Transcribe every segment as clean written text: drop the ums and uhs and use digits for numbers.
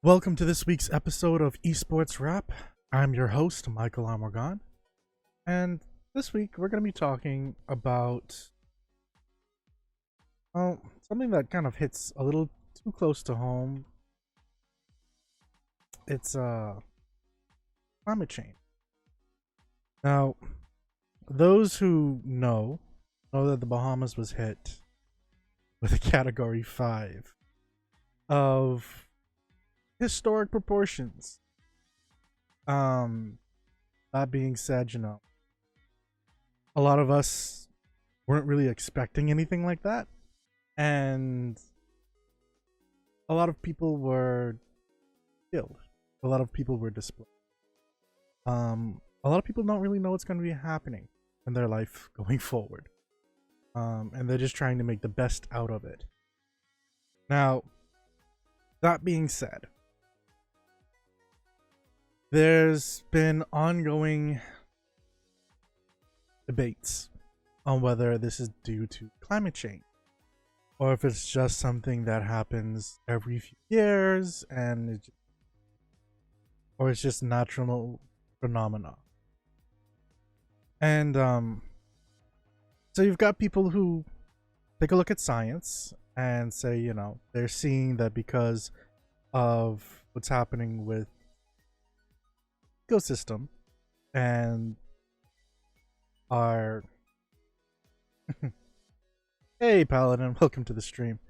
Welcome to this week's episode of Esports Wrap. I'm your host, Michael Amorgan, and this week we're going to be talking about something that kind of hits a little too close to home. It's climate change. Now, those who know that the Bahamas was hit with a Category 5 of historic proportions. That being said, a lot of us weren't really expecting anything like that, and a lot of people were killed. A lot of people were displaced. A lot of people don't really know what's going to be happening in their life going forward, and they're just trying to make the best out of it. Now, that being said, there's been ongoing debates on whether this is due to climate change or if it's just something that happens every few years or it's just natural phenomena. And so you've got people who take a look at science and say, they're seeing that because of what's happening with ecosystem and our hey Paladin, welcome to the stream.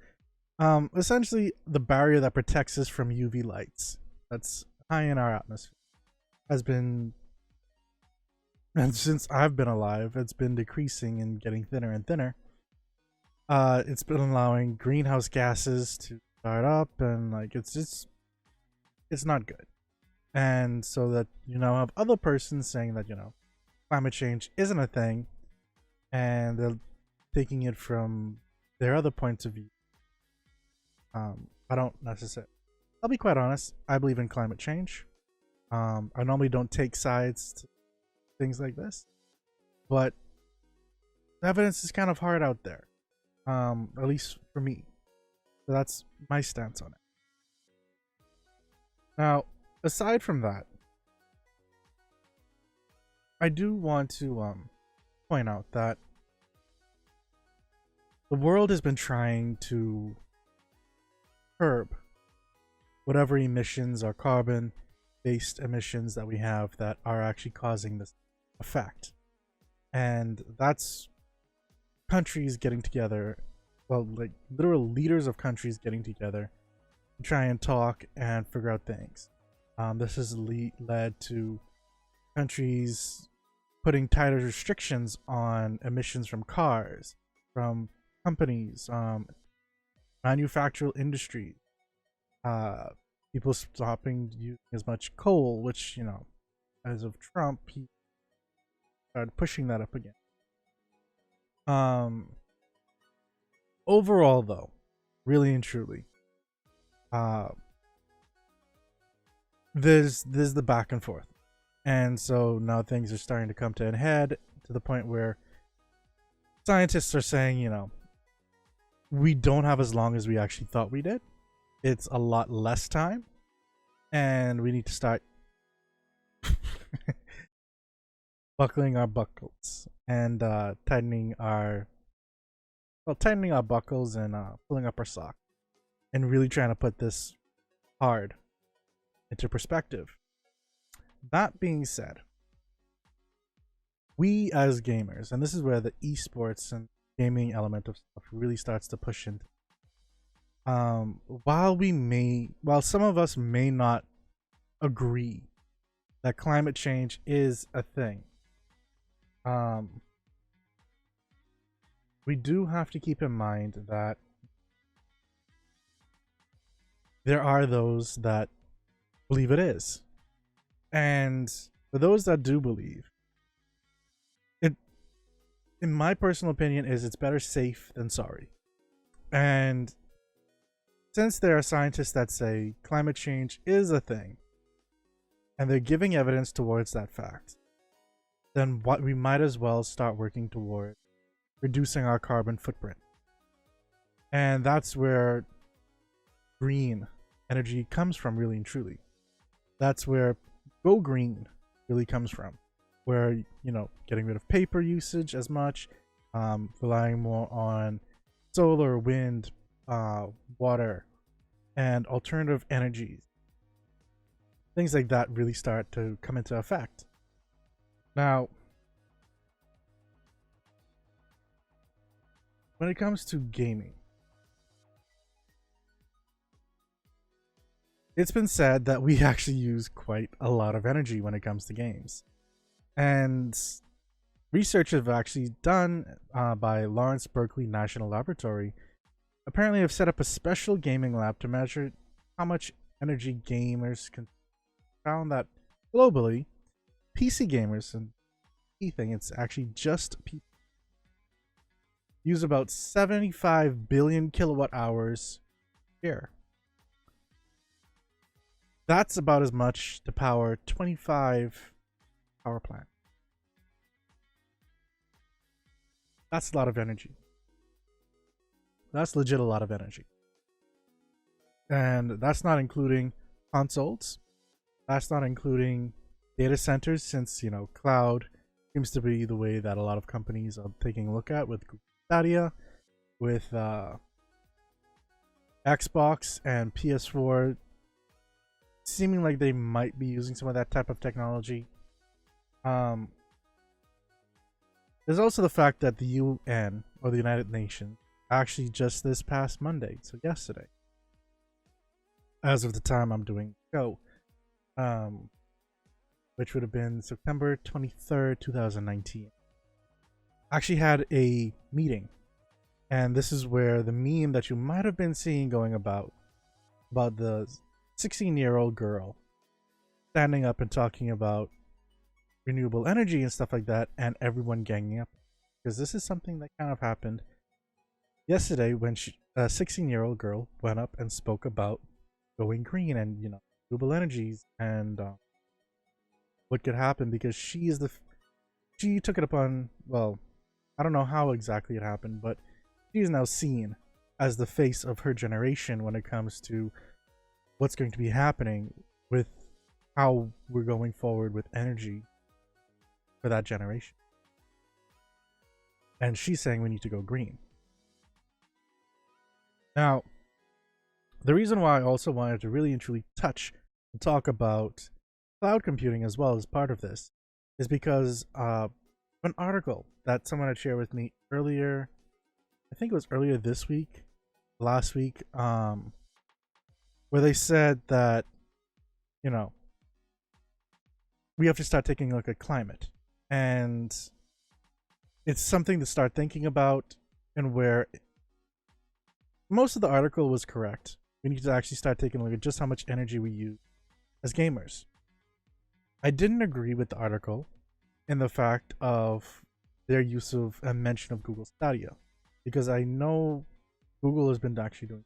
Essentially the barrier that protects us from UV lights that's high in our atmosphere has been, and since I've been alive, it's been decreasing and getting thinner and thinner. It's been allowing greenhouse gases to start up, and it's not good. And so that have other persons saying that climate change isn't a thing, and they're taking it from their other points of view. I don't necessarily. I'll be quite honest. I believe in climate change. I normally don't take sides to things like this, but the evidence is kind of hard out there, at least for me. So that's my stance on it. Now, aside from that, I do want to point out that the world has been trying to curb whatever emissions or carbon-based emissions that we have that are actually causing this effect. And that's countries getting together, literal leaders of countries getting together to try and talk and figure out things. This has led to countries putting tighter restrictions on emissions from cars, from companies, manufacturing industry, people stopping using as much coal, which, as of Trump, he started pushing that up again. Overall, though, really and truly, there's the back and forth, and so now things are starting to come to a head to the point where scientists are saying, we don't have as long as we actually thought we did. It's a lot less time, and we need to start buckling our buckles and tightening our buckles and pulling up our socks and really trying to put this hard into perspective. That being said, we as gamers, and this is where the esports and gaming element of stuff really starts to push into, while some of us may not agree that climate change is a thing, we do have to keep in mind that there are those that believe it is. And for those that do believe it, in my personal opinion, it's better safe than sorry. And since there are scientists that say climate change is a thing, and they're giving evidence towards that fact, then what we might as well start working toward reducing our carbon footprint. And that's where green energy comes from, really and truly. That's where Go Green really comes from, where, you know, getting rid of paper usage as much, relying more on solar, wind, water, and alternative energies. Things like that really start to come into effect. Now, when it comes to gaming, it's been said that we actually use quite a lot of energy when it comes to games. And research have actually done by Lawrence Berkeley National Laboratory apparently have set up a special gaming lab to measure how much energy gamers can. Found that globally, PC gamers, and key thing, it's actually just people, use about 75 billion kilowatt hours a year. That's about as much to power 25 power plants. That's a lot of energy. That's legit a lot of energy. And that's not including consoles. That's not including data centers, since, you know, cloud seems to be the way that a lot of companies are taking a look at with Google Stadia, with Xbox and PS4 seeming like they might be using some of that type of technology. There's also the fact that the UN, or the United Nations, actually just this past Monday, so yesterday, as of the time I'm doing the show, which would have been September 23rd, 2019, actually had a meeting. And this is where the meme that you might have been seeing going about the 16-year-old girl standing up and talking about renewable energy and stuff like that, and everyone ganging up. Because this is something that kind of happened yesterday when a 16-year-old girl went up and spoke about going green and, you know, renewable energies and what could happen, because she took it upon, well, I don't know how exactly it happened, but she is now seen as the face of her generation when it comes to what's going to be happening with how we're going forward with energy for that generation. And she's saying we need to go green. Now, the reason why I also wanted to really and truly touch and talk about cloud computing as well as part of this is because an article that someone had shared with me earlier, I think it was earlier this week, last week, where they said that, you know, we have to start taking a look at climate. And it's something to start thinking about, and where most of the article was correct. We need to actually start taking a look at just how much energy we use as gamers. I didn't agree with the article in the fact of their use of a mention of Google Stadia, because I know Google has been actually doing.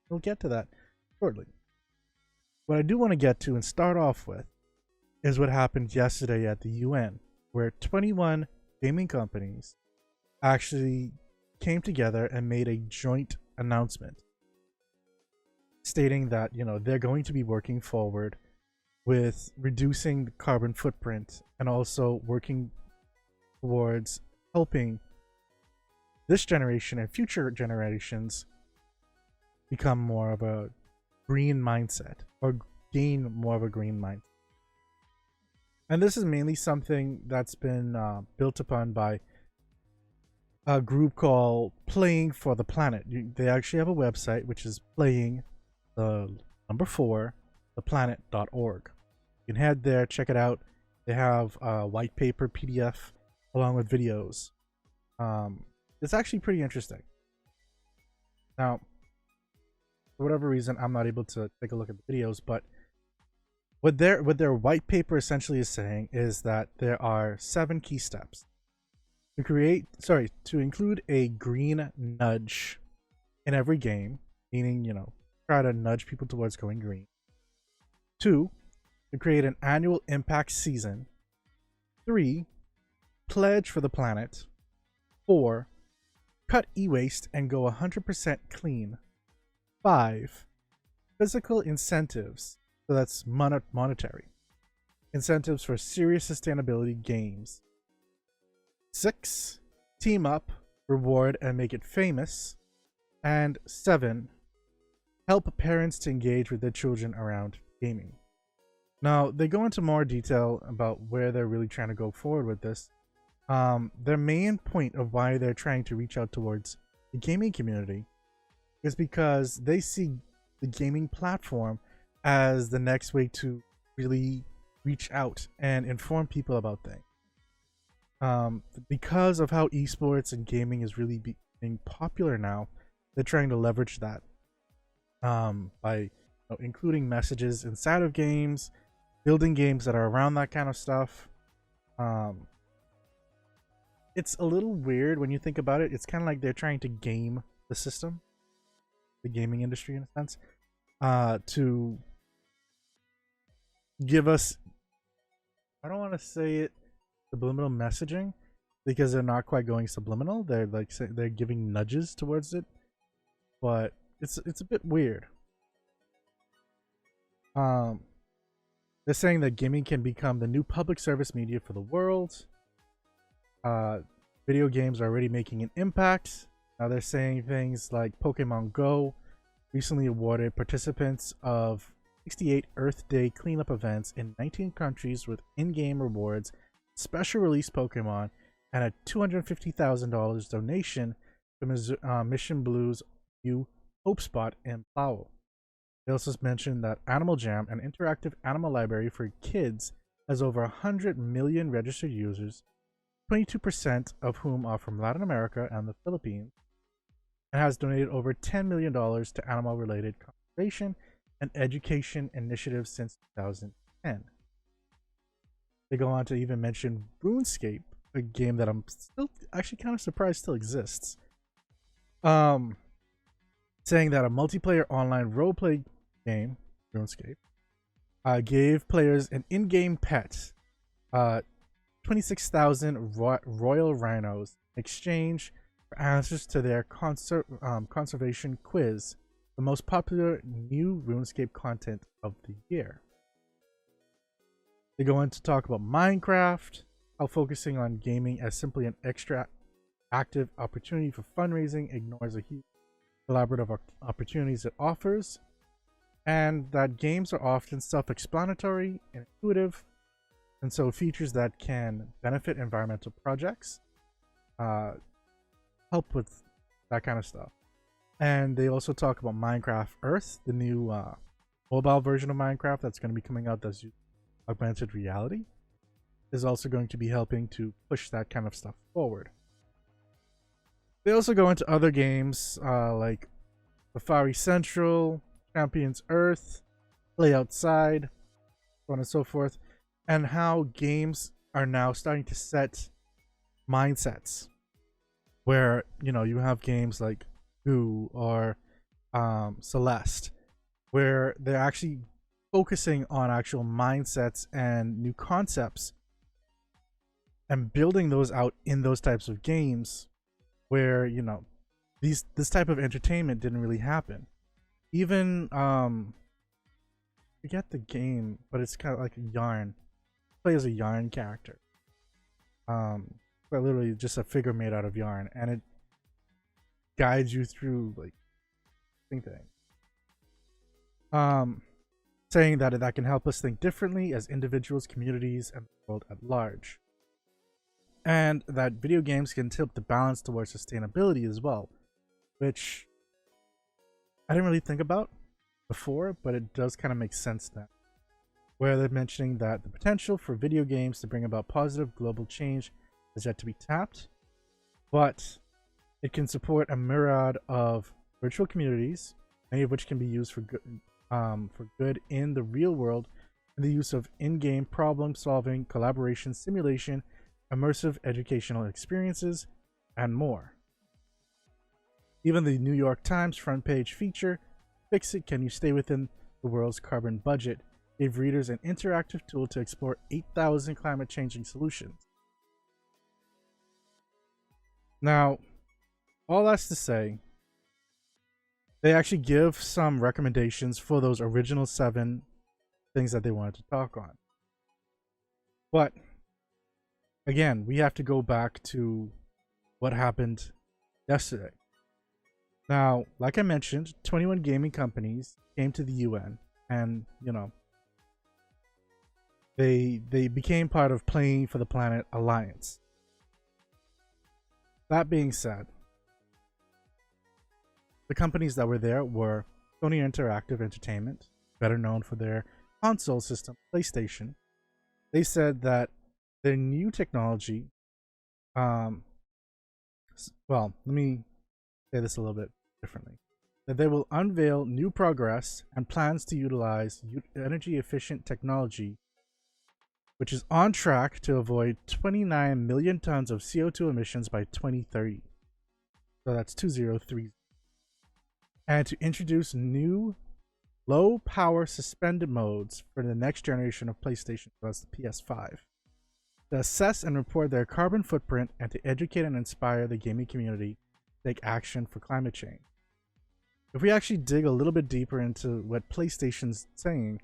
We'll get to that shortly. What I do want to get to and start off with is what happened yesterday at the UN, where 21 gaming companies actually came together and made a joint announcement stating that, you know, they're going to be working forward with reducing the carbon footprint and also working towards helping this generation and future generations become more of a green mindset, or gain more of a green mindset. And this is mainly something that's been built upon by a group called Playing for the Planet. They actually have a website, which is playing the number 4 theplanet.org. You can head there, check it out. They have a white paper PDF along with videos. It's actually pretty interesting. Now, for whatever reason, I'm not able to take a look at the videos, but what their white paper essentially is saying is that there are 7 key steps to include a green nudge in every game, meaning, you know, try to nudge people towards going green. 2, to create an annual impact season. 3, pledge for the planet. 4, cut e-waste and go 100% clean. 5, physical incentives, so that's monetary incentives for serious sustainability games. 6, team up, reward, and make it famous. And 7, help parents to engage with their children around gaming. Now, they go into more detail about where they're really trying to go forward with this. Their main point of why they're trying to reach out towards the gaming community is because they see the gaming platform as the next way to really reach out and inform people about things. Because of how esports and gaming is really being popular now, they're trying to leverage that by including messages inside of games, building games that are around that kind of stuff. It's a little weird when you think about it. It's kind of like they're trying to game the system, the gaming industry in a sense, to give us, I don't want to say it subliminal messaging, because they're not quite going subliminal. They're like they're giving nudges towards it, but it's a bit weird. They're saying that gaming can become the new public service media for the world. Video games are already making an impact. Now they're saying things like Pokemon Go recently awarded participants of 68 Earth Day cleanup events in 19 countries with in-game rewards, special release Pokemon, and a $250,000 donation to Mission Blue's new Hope Spot in Powell. They also mentioned that Animal Jam, an interactive animal library for kids, has over 100 million registered users, 22% of whom are from Latin America and the Philippines, and has donated over $10 million to animal-related conservation and education initiatives since 2010. They go on to even mention RuneScape, a game that I'm still actually kind of surprised still exists. Saying that a multiplayer online roleplay game, RuneScape, gave players an in-game pet, 26,000 royal rhinos, in exchange for answers to their conservation quiz, the most popular new RuneScape content of the year. They go on to talk about Minecraft, how focusing on gaming as simply an extra active opportunity for fundraising ignores the huge collaborative opportunities it offers, and that games are often self-explanatory and intuitive, and so features that can benefit environmental projects help with that kind of stuff. And they also talk about Minecraft Earth, the new mobile version of Minecraft that's going to be coming out that's augmented reality, is also going to be helping to push that kind of stuff forward. They also go into other games like Safari Central, Champions Earth, Play Outside, so on and so forth, and how games are now starting to set mindsets where, you have games like Goo or Celeste, where they're actually focusing on actual mindsets and new concepts and building those out in those types of games where, this type of entertainment didn't really happen. Even forget the game, but it's kind of like a yarn. Play as a yarn character. But literally just a figure made out of yarn, and it guides you through like thing. Saying that can help us think differently as individuals, communities, and the world at large. And that video games can tip the balance towards sustainability as well, which I didn't really think about before, but it does kind of make sense now. Where they're mentioning that the potential for video games to bring about positive global change is yet to be tapped, but it can support a myriad of virtual communities, many of which can be used for good in the real world, and the use of in-game problem solving, collaboration, simulation, immersive educational experiences, and more. Even the New York Times front page feature, Fix It, Can You Stay Within the World's Carbon Budget, gave readers an interactive tool to explore 8,000 climate changing solutions. Now, all that's to say, They actually give some recommendations for those original 7 things that they wanted to talk on. But again, we have to go back to what happened yesterday. Now, like I mentioned, 21 gaming companies came to the UN and, they became part of Playing for the Planet Alliance. That being said, the companies that were there were Sony Interactive Entertainment, better known for their console system, PlayStation. They said that their new technology, well, let me say this a little bit differently, that they will unveil new progress and plans to utilize energy efficient technology, which is on track to avoid 29 million tons of CO2 emissions by 2030. So that's 2030. And to introduce new low power suspended modes for the next generation of PlayStation, so that's the PS5, to assess and report their carbon footprint and to educate and inspire the gaming community to take action for climate change. If we actually dig a little bit deeper into what PlayStation's saying,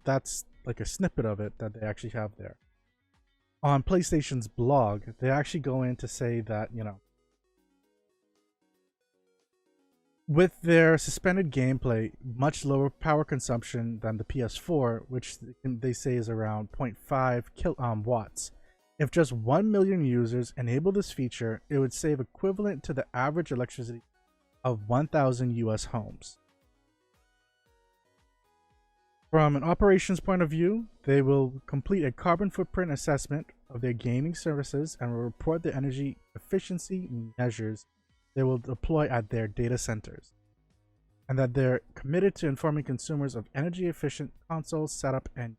that's like a snippet of it that they actually have there. On PlayStation's blog, they actually go in to say that, with their suspended gameplay, much lower power consumption than the PS4, which they say is around 0.5 watts. If just 1 million users enable this feature, it would save equivalent to the average electricity of 1,000 US homes. From an operations point of view, they will complete a carbon footprint assessment of their gaming services and will report the energy efficiency measures they will deploy at their data centers, and that they're committed to informing consumers of energy efficient console setup, and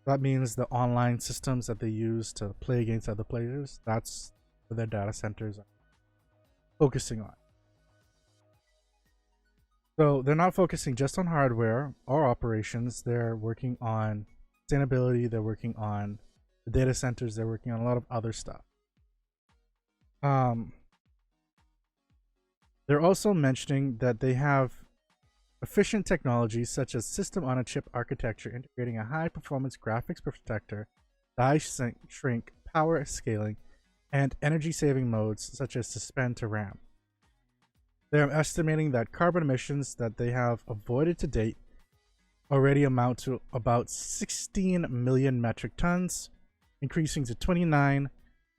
that means the online systems that they use to play against other players. That's what their data centers are focusing on. So they're not focusing just on hardware or operations. They're working on sustainability, they're working on the data centers, they're working on a lot of other stuff. They're also mentioning that they have efficient technologies such as system-on-a-chip architecture integrating a high-performance graphics protector, die shrink, power scaling, and energy-saving modes such as suspend to RAM. They're estimating that carbon emissions that they have avoided to date already amount to about 16 million metric tons, increasing to 29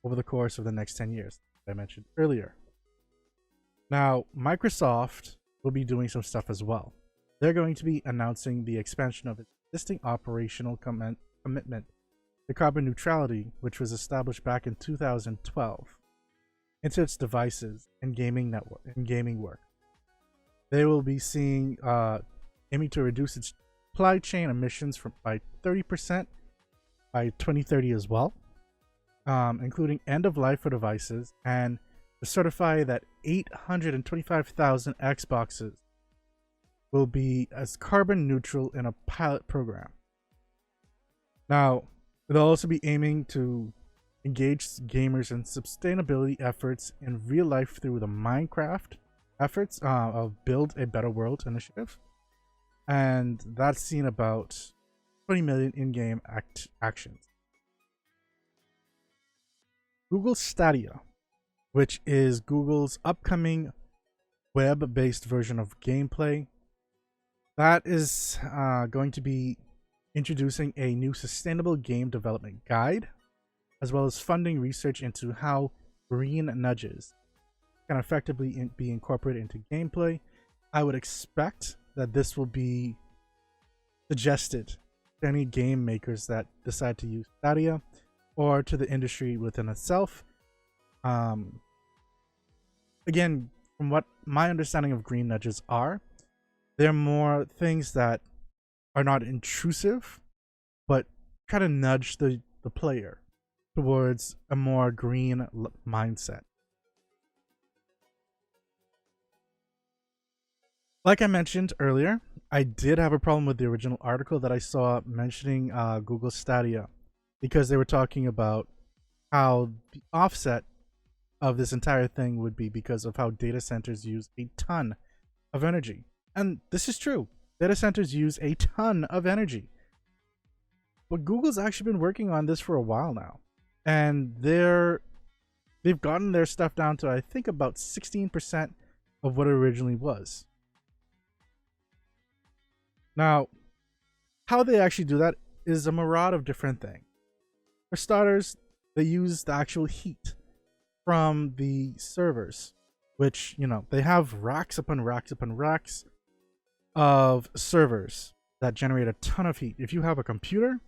over the course of the next 10 years, as I mentioned earlier. Now, Microsoft will be doing some stuff as well. They're going to be announcing the expansion of its existing operational commitment to carbon neutrality, which was established back in 2012, into its devices and gaming network and gaming work. They will be aiming to reduce its supply chain emissions by 30% by 2030 as well, including end of life for devices, and to certify that 825,000 Xboxes will be as carbon neutral in a pilot program. Now, they'll also be aiming to engage gamers in sustainability efforts in real life through the Minecraft efforts of Build a Better World initiative. And that's seen about 20 million in-game actions. Google Stadia, which is Google's upcoming web-based version of gameplay, that is going to be introducing a new sustainable game development guide, as well as funding research into how green nudges can effectively be incorporated into gameplay. I would expect that this will be suggested to any game makers that decide to use Stadia, or to the industry within itself. Again, from what my understanding of green nudges are, they're more things that are not intrusive, but kind of nudge the player towards a more green mindset. Like I mentioned earlier, I did have a problem with the original article that I saw mentioning Google Stadia, because they were talking about how the offset of this entire thing would be because of how data centers use a ton of energy. And this is true. Data centers use a ton of energy. But Google's actually been working on this for a while now. And they've gotten their stuff down to, I think, about 16% of what it originally was. Now, how they actually do that is a myriad of different things. For starters, they use the actual heat from the servers, which, they have racks upon racks upon racks of servers that generate a ton of heat. If you have a computer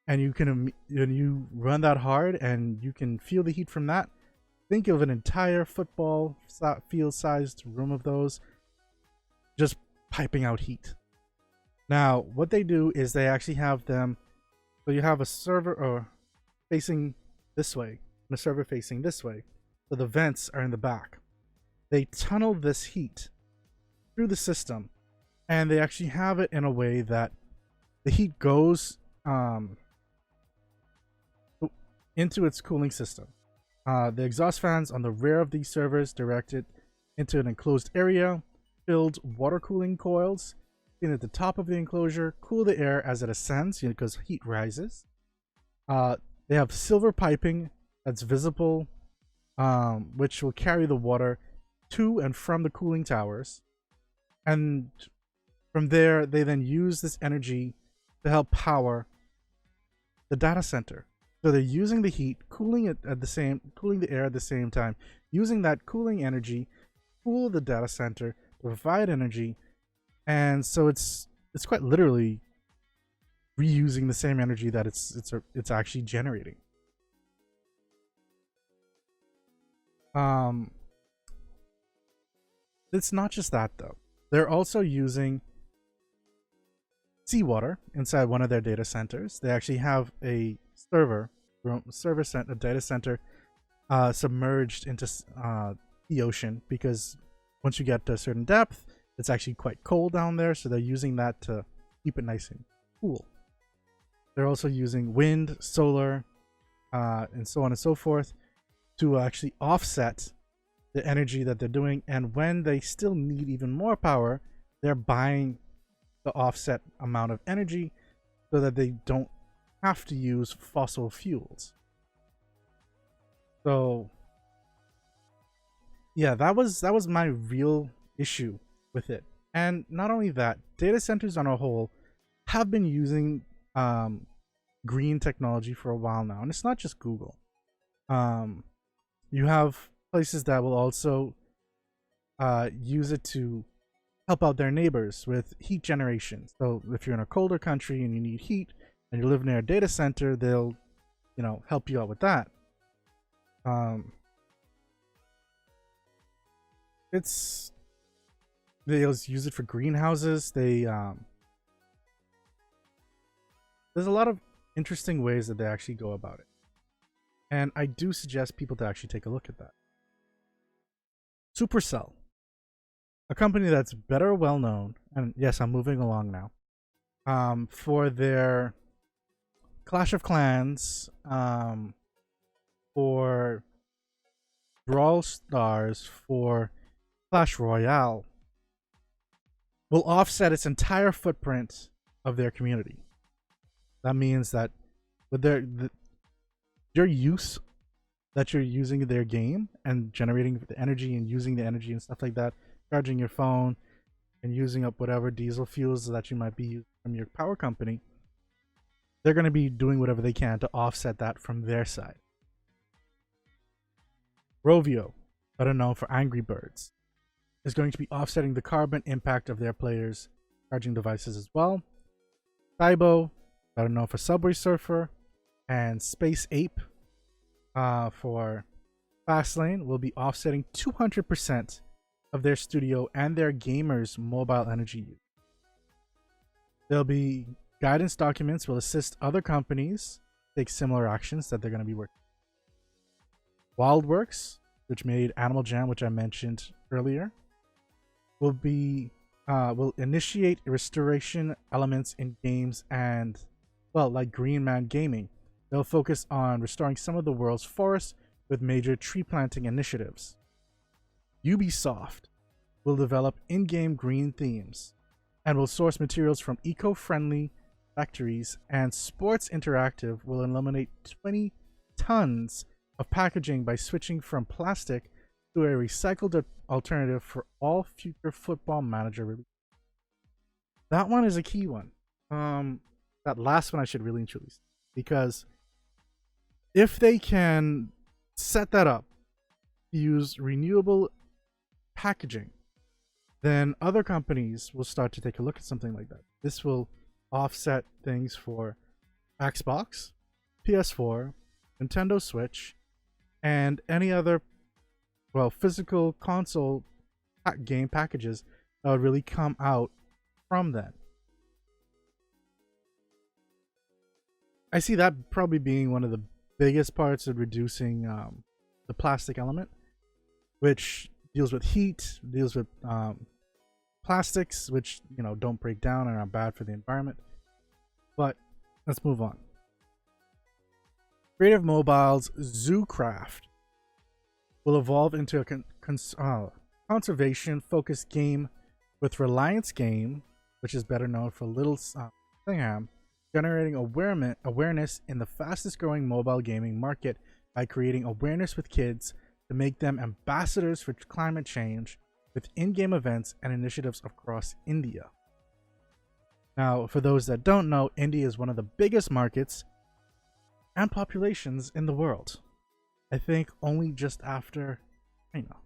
and you run that hard and you can feel the heat from that, think of an entire football field sized room of those just piping out heat. Now, what they do is they actually have them, so you have a server facing this way and a server facing this way. So the vents are in the back. They tunnel this heat through the system, and they actually have it in a way that the heat goes into its cooling system. The exhaust fans on the rear of these servers direct it into an enclosed area, filled water cooling coils in at the top of the enclosure, cool the air as it ascends because heat rises. They have silver piping that's visible, which will carry the water to and from the cooling towers. And from there, they then use this energy to help power the data center. So they're using the heat, cooling the air at the same time, using that cooling energy, cool the data center, provide energy, and so it's quite literally reusing the same energy that it's actually generating. It's not just that though. They're also using seawater inside one of their data centers. They actually have a data center submerged into the ocean, because once you get to a certain depth, it's actually quite cold down there, so they're using that to keep it nice and cool. They're also using wind, solar, and so on and so forth to actually offset the energy that they're doing. And when they still need even more power, they're buying the offset amount of energy so that they don't have to use fossil fuels. So yeah, that was my real issue with it. And not only that, data centers on a whole have been using green technology for a while now, and it's not just Google. You have places that will also use it to help out their neighbors with heat generation. So if you're in a colder country and you need heat and you live near a data center, they'll help you out with that. They'll use it for greenhouses. There's a lot of interesting ways that they actually go about it, and I do suggest people to actually take a look at that. Supercell, a company that's better well known, and yes, I'm moving along now, for their Clash of Clans, for Brawl Stars, for Clash Royale, will offset its entire footprint of their community. That means that with your use that you're using their game and generating the energy and using the energy and stuff like that, charging your phone and using up whatever diesel fuels that you might be using from your power company, they're going to be doing whatever they can to offset that from their side. Rovio, better known for Angry Birds, is going to be offsetting the carbon impact of their players' charging devices as well. Tybo, better known for Subway Surfer, and Space Ape for Fastlane, will be offsetting 200% of their studio and their gamers' mobile energy use. There'll be guidance documents will assist other companies take similar actions that they're going to be working. Wildworks, which made Animal Jam, which I mentioned earlier, will initiate restoration elements in games, and like Green Man Gaming, they'll focus on restoring some of the world's forests with major tree planting initiatives. Ubisoft will develop in-game green themes and will source materials from eco-friendly factories, and Sports Interactive will eliminate 20 tons of packaging by switching from plastic to a recycled alternative for all future Football Manager releases. That one is a key one. That last one I should really introduce, because if they can set that up, use renewable packaging, then other companies will start to take a look at something like that. This will offset things for Xbox, PS4, Nintendo Switch, and any other, well, physical console game packages that would really come out from that. I see that probably being one of the biggest parts of reducing the plastic element, which deals with heat, deals with plastics, which, you know, don't break down and are bad for the environment. But let's move on. Creative Mobile's ZooCraft will evolve into a conservation-focused game with Reliance Game, which is better known for Little Thingham, generating awareness in the fastest-growing mobile gaming market by creating awareness with kids to make them ambassadors for climate change with in-game events and initiatives across India. Now, for those that don't know, India is one of the biggest markets and populations in the world. I think only just after China.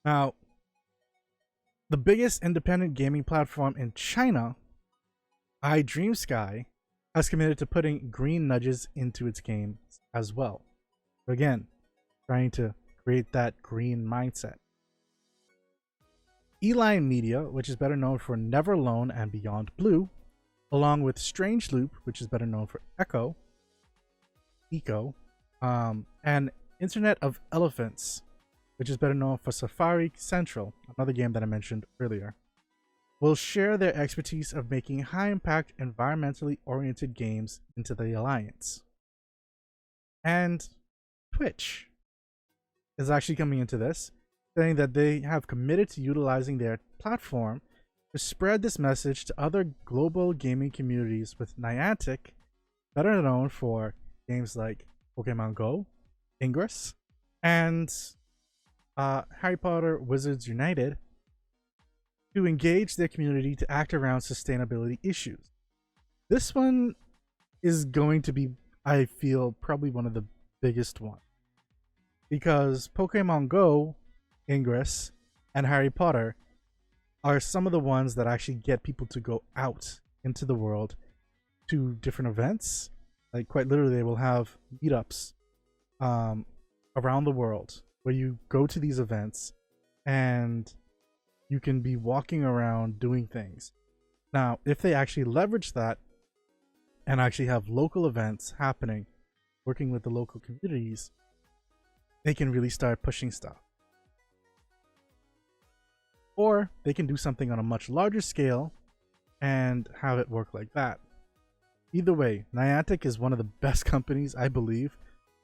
Now, the biggest independent gaming platform in China, iDreamSky, has committed to putting green nudges into its games as well. So again, trying to create that green mindset. Eline Media, which is better known for Never Alone and Beyond Blue, along with Strange Loop, which is better known for Echo, and Internet of Elephants, which is better known for Safari Central, another game that I mentioned earlier, will share their expertise of making high-impact, environmentally oriented games into the alliance. And Twitch is actually coming into this, saying that they have committed to utilizing their platform to spread this message to other global gaming communities, with Niantic, better known for games like Pokemon Go, Ingress, and Harry Potter Wizards United, to engage their community to act around sustainability issues. This one is going to be, I feel, probably one of the biggest ones, because Pokemon Go, Ingress, and Harry Potter are some of the ones that actually get people to go out into the world to different events. Like, quite literally, they will have meetups around the world where you go to these events and you can be walking around doing things. Now, if they actually leverage that and actually have local events happening, working with the local communities, they can really start pushing stuff. Or they can do something on a much larger scale and have it work like that. Either way, Niantic is one of the best companies, I believe,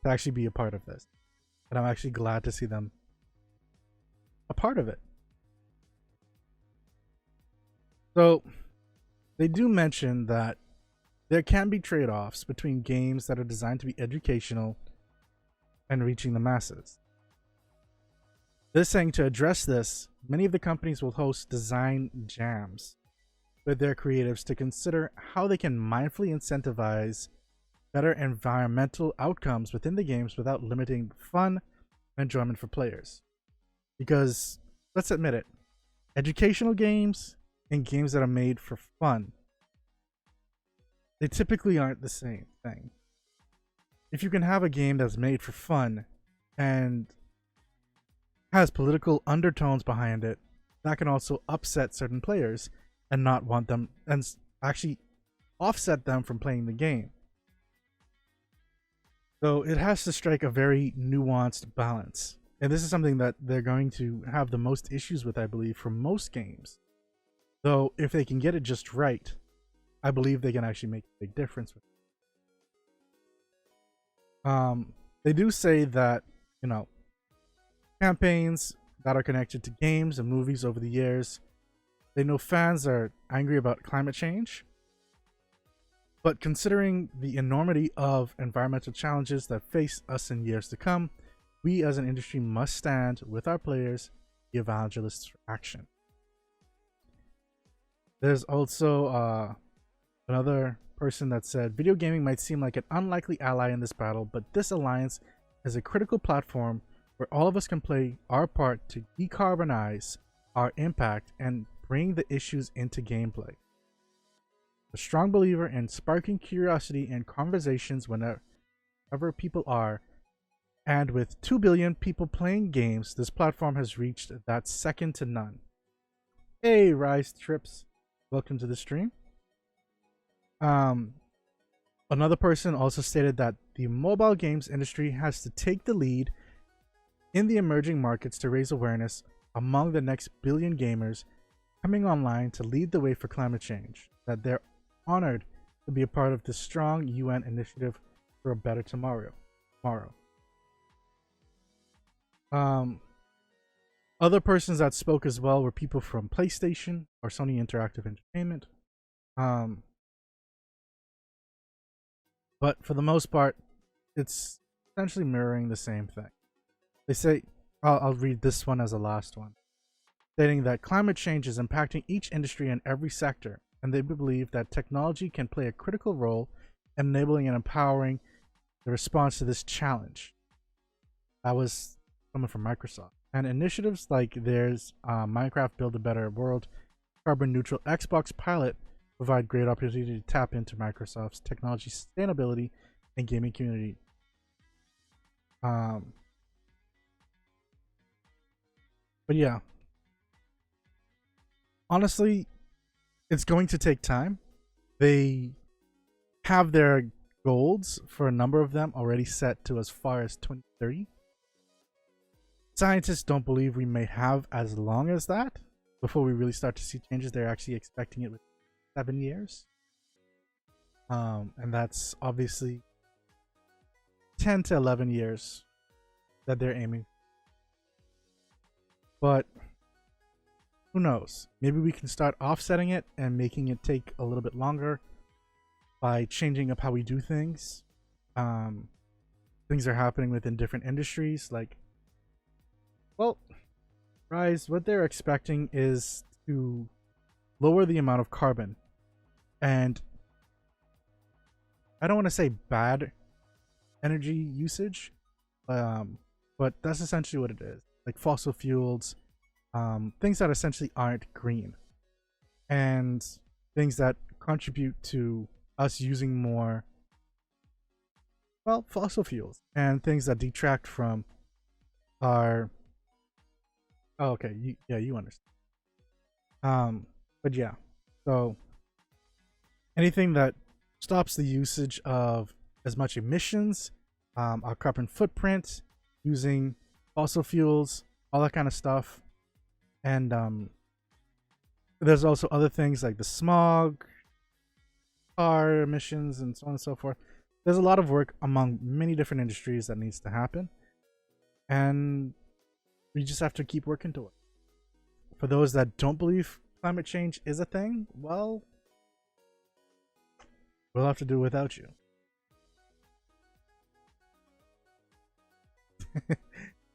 to actually be a part of this. And I'm actually glad to see them a part of it. So, they do mention that there can be trade-offs between games that are designed to be educational and reaching the masses. They're saying to address this, many of the companies will host design jams with their creatives to consider how they can mindfully incentivize better environmental outcomes within the games without limiting fun and enjoyment for players. Because, let's admit it, educational games and games that are made for fun, they typically aren't the same thing. If you can have a game that's made for fun and has political undertones behind it, that can also upset certain players and not want them, and actually offset them from playing the game. So it has to strike a very nuanced balance. And this is something that they're going to have the most issues with, I believe, for most games. Though if they can get it just right, I believe they can actually make a big difference with it. They do say that, you know, campaigns that are connected to games and movies over the years. They know fans are angry about climate change, but considering the enormity of environmental challenges that face us in years to come, we as an industry must stand with our players, the evangelists for action. There's also another person that said, video gaming might seem like an unlikely ally in this battle, but this alliance is a critical platform where all of us can play our part to decarbonize our impact and bring the issues into gameplay. A strong believer in sparking curiosity and conversations whenever people are, and with 2 billion people playing games, this platform has reached that second to none. Hey, Rise Trips, welcome to the stream. Another person also stated that the mobile games industry has to take the lead in the emerging markets to raise awareness among the next billion gamers coming online to lead the way for climate change, that they're honored to be a part of this strong UN initiative for a better tomorrow. Other persons that spoke as well were people from PlayStation or Sony Interactive Entertainment. But for the most part, it's essentially mirroring the same thing. They say, I'll read this one as the last one, stating that climate change is impacting each industry and every sector, and they believe that technology can play a critical role in enabling and empowering the response to this challenge. That was someone from Microsoft. And initiatives like theirs, Minecraft Build a Better World, Carbon Neutral Xbox Pilot, provide great opportunity to tap into Microsoft's technology sustainability and gaming community. But yeah, honestly, it's going to take time. They have their goals for a number of them already set to as far as 2030. Scientists don't believe we may have as long as that before we really start to see changes. They're actually expecting it with 7 years. And that's obviously 10 to 11 years that they're aiming. But who knows? Maybe we can start offsetting it and making it take a little bit longer by changing up how we do things. Things are happening within different industries. Like, well, Rise, what they're expecting is to lower the amount of carbon. And I don't want to say bad energy usage, but that's essentially what it is. Like fossil fuels, things that essentially aren't green, and things that contribute to us using more, well, fossil fuels, and things that detract from our, oh, okay, you understand. But yeah, so anything that stops the usage of as much emissions, our carbon footprint, using fossil fuels, all that kind of stuff. And there's also other things like the smog, car emissions, and so on and so forth. There's a lot of work among many different industries that needs to happen, and we just have to keep working to it. For those that don't believe climate change is a thing, well, we'll have to do without you.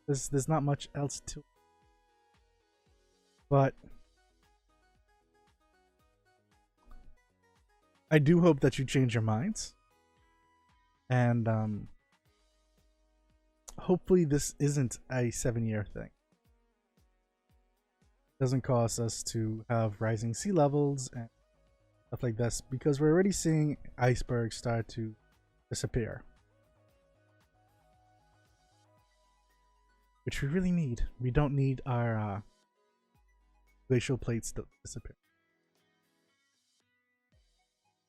There's not much else to it. But I do hope that you change your minds. And hopefully this isn't a 7-year thing. It doesn't cause us to have rising sea levels and stuff like this, because we're already seeing icebergs start to disappear, which we really need. We don't need our glacial plates to disappear.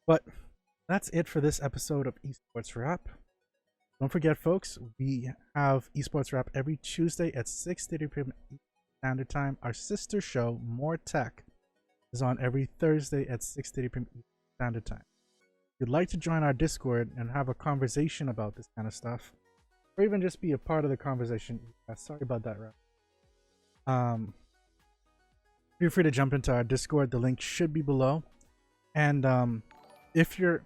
But that's it for this episode of Esports Wrap. Don't forget, folks, we have Esports Wrap every Tuesday at 6:30 p.m. Standard Time. Our sister show, MOAR Tech, is on every Thursday at 6:30 p.m. Standard Time. If you'd like to join our Discord and have a conversation about this kind of stuff, or even just be a part of the conversation, sorry about that, right? Feel free to jump into our Discord. The link should be below. And if you're,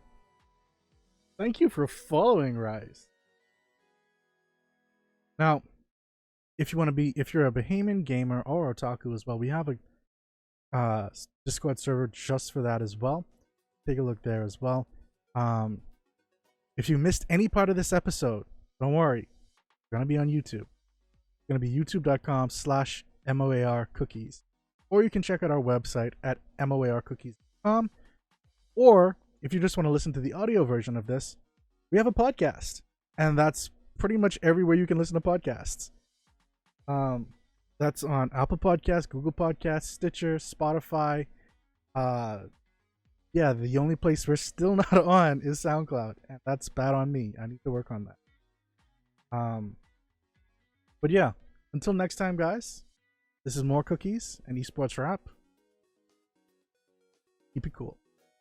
thank you for following Rise. Now, if you're a Bahamian gamer or otaku as well, we have a Discord server just for that as well. Take a look there as well. If you missed any part of this episode, don't worry. It's gonna be on YouTube. It's gonna be youtube.com/MOAR cookies. Or you can check out our website at moarcookies.com. Or if you just want to listen to the audio version of this, we have a podcast. And that's pretty much everywhere you can listen to podcasts. That's on Apple Podcasts, Google Podcasts, Stitcher, Spotify. Yeah, the only place we're still not on is SoundCloud. And that's bad on me. I need to work on that. But yeah, until next time, guys. This is MOAR Cookies and Esports Wrap. Keep it cool.